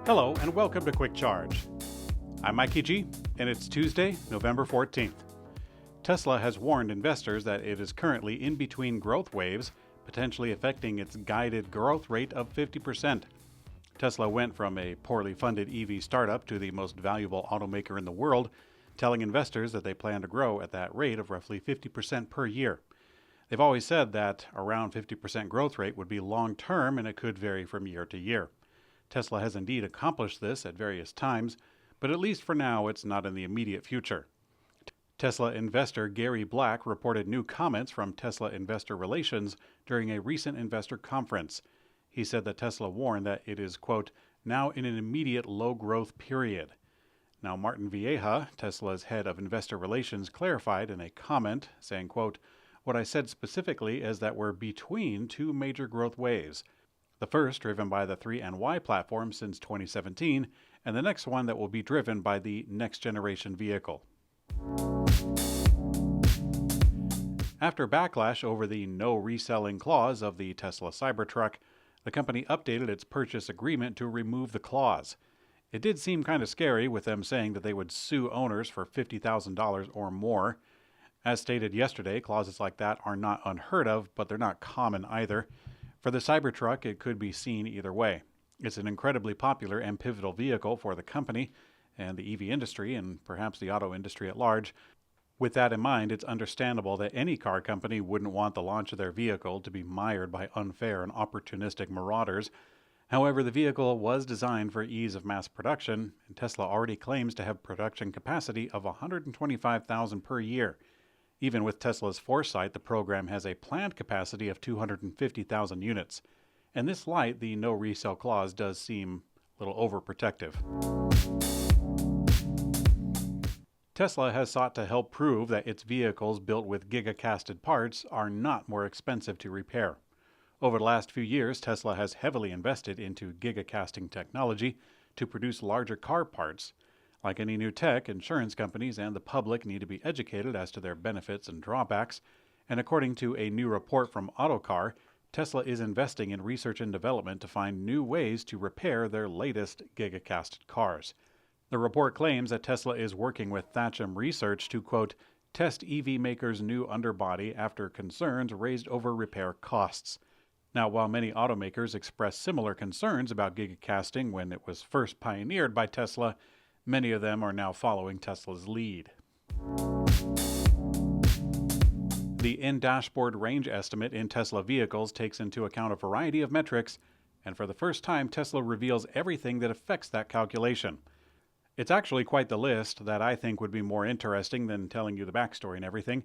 Hello and welcome to Quick Charge. I'm Mikey G, and it's Tuesday, November 14th. Tesla has warned investors that it is currently in between growth waves, potentially affecting its guided growth rate of 50%. Tesla went from a poorly funded EV startup to the most valuable automaker in the world, telling investors that they plan to grow at that rate of roughly 50% per year. They've always said that around 50% growth rate would be long-term and it could vary from year to year. Tesla has indeed accomplished this at various times, but at least for now it's not in the immediate future. Tesla investor Gary Black reported new comments from Tesla Investor Relations during a recent investor conference. He said that Tesla warned that it is, quote, now in an immediate low-growth period. Now, Martin Vieja, Tesla's head of investor relations, clarified in a comment, saying, quote, what I said specifically is that we're between two major growth waves. The first driven by the 3 and Y platform since 2017, and the next one that will be driven by the next generation vehicle. After backlash over the no reselling clause of the Tesla Cybertruck, the company updated its purchase agreement to remove the clause. It did seem kind of scary with them saying that they would sue owners for $50,000 or more. As stated yesterday, clauses like that are not unheard of, but they're not common either. For the Cybertruck, it could be seen either way. It's an incredibly popular and pivotal vehicle for the company and the EV industry and perhaps the auto industry at large. With that in mind, it's understandable that any car company wouldn't want the launch of their vehicle to be mired by unfair and opportunistic marauders. However, the vehicle was designed for ease of mass production, and Tesla already claims to have production capacity of 125,000 per year. Even with Tesla's foresight, the program has a planned capacity of 250,000 units. In this light, the no resale clause does seem a little overprotective. Tesla has sought to help prove that its vehicles built with giga-casted parts are not more expensive to repair. Over the last few years, Tesla has heavily invested into giga-casting technology to produce larger car parts. Like any new tech, insurance companies and the public need to be educated as to their benefits and drawbacks, and according to a new report from Autocar, Tesla is investing in research and development to find new ways to repair their latest giga-casted cars. The report claims that Tesla is working with Thatcham Research to, quote, test EV makers' new underbody after concerns raised over repair costs. Now, while many automakers expressed similar concerns about gigacasting when it was first pioneered by Tesla, many of them are now following Tesla's lead. The in-dashboard range estimate in Tesla vehicles takes into account a variety of metrics, and for the first time, Tesla reveals everything that affects that calculation. It's actually quite the list that I think would be more interesting than telling you the backstory and everything.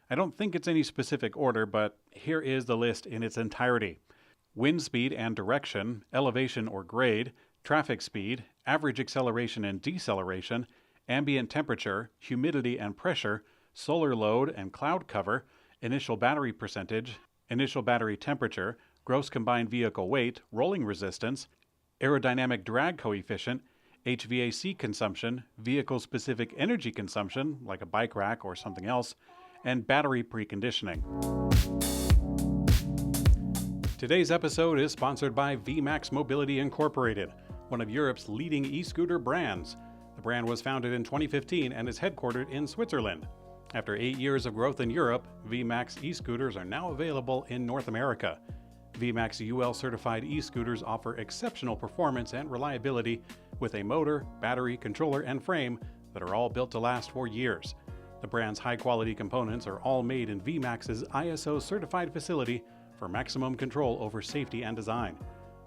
I don't think it's any specific order, but here is the list in its entirety. Wind speed and direction, elevation or grade, traffic speed, average acceleration and deceleration, ambient temperature, humidity and pressure, solar load and cloud cover, initial battery percentage, initial battery temperature, gross combined vehicle weight, rolling resistance, aerodynamic drag coefficient, HVAC consumption, vehicle-specific energy consumption, like a bike rack or something else, and battery preconditioning. Today's episode is sponsored by VMAX Mobility Incorporated, one of Europe's leading e-scooter brands. The brand was founded in 2015 and is headquartered in Switzerland. After 8 years of growth in Europe, VMAX e-scooters are now available in North America. VMAX UL certified e-scooters offer exceptional performance and reliability with a motor, battery, controller, and frame that are all built to last for years. The brand's high-quality components are all made in VMAX's ISO certified facility for maximum control over safety and design.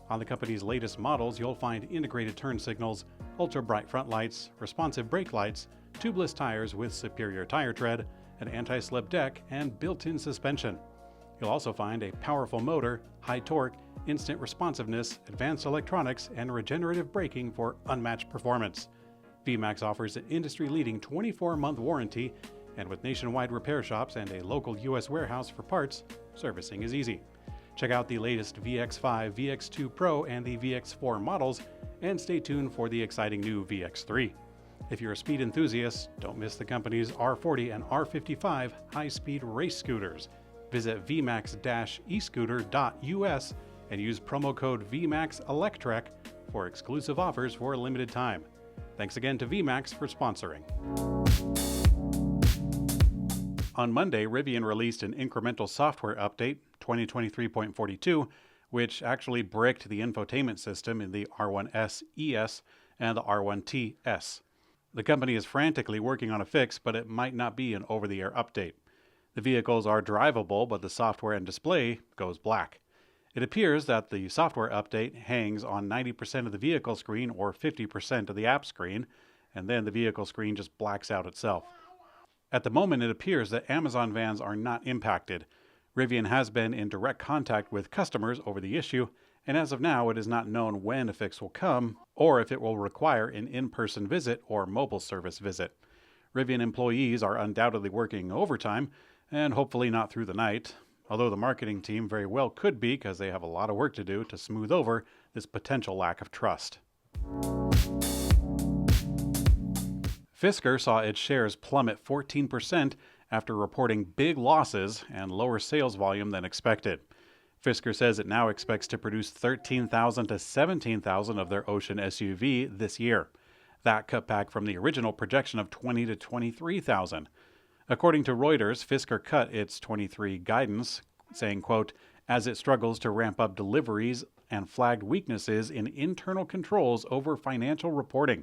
On the company's latest models, you'll find integrated turn signals, ultra-bright front lights, responsive brake lights, tubeless tires with superior tire tread, an anti-slip deck, and built-in suspension. You'll also find a powerful motor, high torque, instant responsiveness, advanced electronics, and regenerative braking for unmatched performance. VMAX offers an industry-leading 24-month warranty, and with nationwide repair shops and a local U.S. warehouse for parts, servicing is easy. Check out the latest VX5, VX2 Pro, and the VX4 models, and stay tuned for the exciting new VX3. If you're a speed enthusiast, don't miss the company's R40 and R55 high-speed race scooters. Visit vmax-escooter.us and use promo code VMAXElectrek for exclusive offers for a limited time. Thanks again to VMAX for sponsoring. On Monday, Rivian released an incremental software update, 2023.42, which actually bricked the infotainment system in the R1S ES and the R1T S. The company is frantically working on a fix, but it might not be an over-the-air update. The vehicles are drivable, but the software and display goes black. It appears that the software update hangs on 90% of the vehicle screen or 50% of the app screen, and then the vehicle screen just blacks out itself. At the moment, it appears that Amazon vans are not impacted. Rivian has been in direct contact with customers over the issue, and as of now, it is not known when a fix will come or if it will require an in-person visit or mobile service visit. Rivian employees are undoubtedly working overtime, and hopefully not through the night, although the marketing team very well could be because they have a lot of work to do to smooth over this potential lack of trust. Fisker saw its shares plummet 14% after reporting big losses and lower sales volume than expected. Fisker says it now expects to produce 13,000 to 17,000 of their Ocean SUV this year. That cut back from the original projection of 20,000 to 23,000. According to Reuters, Fisker cut its 23 guidance, saying, quote, as it struggles to ramp up deliveries and flagged weaknesses in internal controls over financial reporting.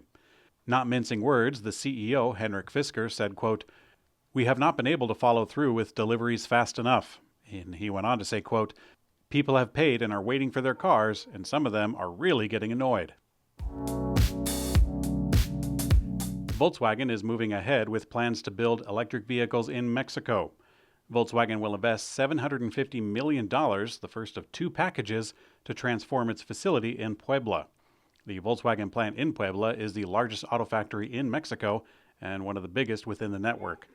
Not mincing words, the CEO, Henrik Fisker, said, quote, we have not been able to follow through with deliveries fast enough. And he went on to say, quote, people have paid and are waiting for their cars, and some of them are really getting annoyed. Volkswagen is moving ahead with plans to build electric vehicles in Mexico. Volkswagen will invest $750 million, the first of two packages, to transform its facility in Puebla. The Volkswagen plant in Puebla is the largest auto factory in Mexico and one of the biggest within the network.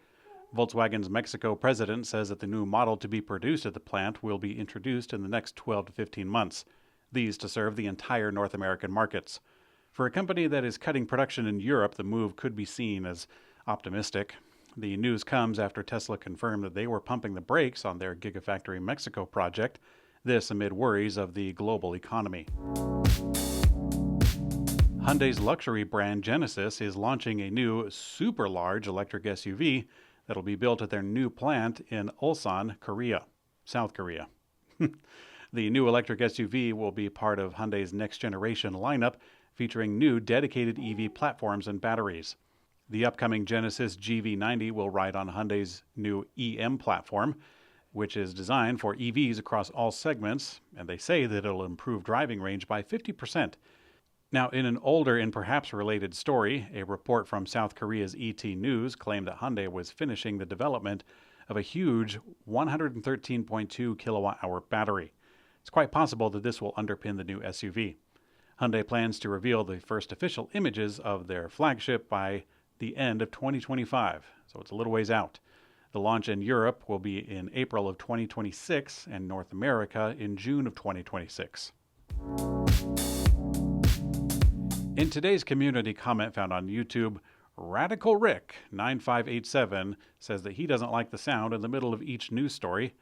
Volkswagen's Mexico president says that the new model to be produced at the plant will be introduced in the next 12 to 15 months, these to serve the entire North American markets. For a company that is cutting production in Europe, the move could be seen as optimistic. The news comes after Tesla confirmed that they were pumping the brakes on their Gigafactory Mexico project, this amid worries of the global economy. Hyundai's luxury brand Genesis is launching a new super large electric SUV that'll be built at their new plant in Ulsan, South Korea. The new electric SUV will be part of Hyundai's next generation lineup, featuring new dedicated EV platforms and batteries. The upcoming Genesis GV90 will ride on Hyundai's new EM platform, which is designed for EVs across all segments, and they say that it'll improve driving range by 50%. Now, in an older and perhaps related story, a report from South Korea's ET News claimed that Hyundai was finishing the development of a huge 113.2 kilowatt-hour battery. It's quite possible that this will underpin the new SUV. Hyundai plans to reveal the first official images of their flagship by the end of 2025, so it's a little ways out. The launch in Europe will be in April of 2026 and North America in June of 2026. In today's community comment found on YouTube, Radical Rick 9587 says that he doesn't like the sound in the middle of each news story.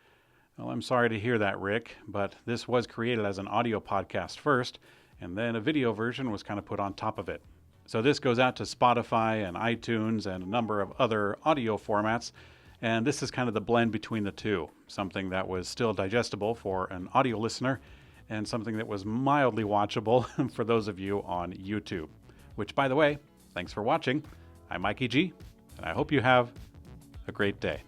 Well, I'm sorry to hear that, Rick, but this was created as an audio podcast first, and then a video version was kind of put on top of it. So this goes out to Spotify and iTunes and a number of other audio formats, and this is kind of the blend between the two, something that was still digestible for an audio listener and something that was mildly watchable for those of you on YouTube. Which, by the way, thanks for watching. I'm Mikey G, and I hope you have a great day.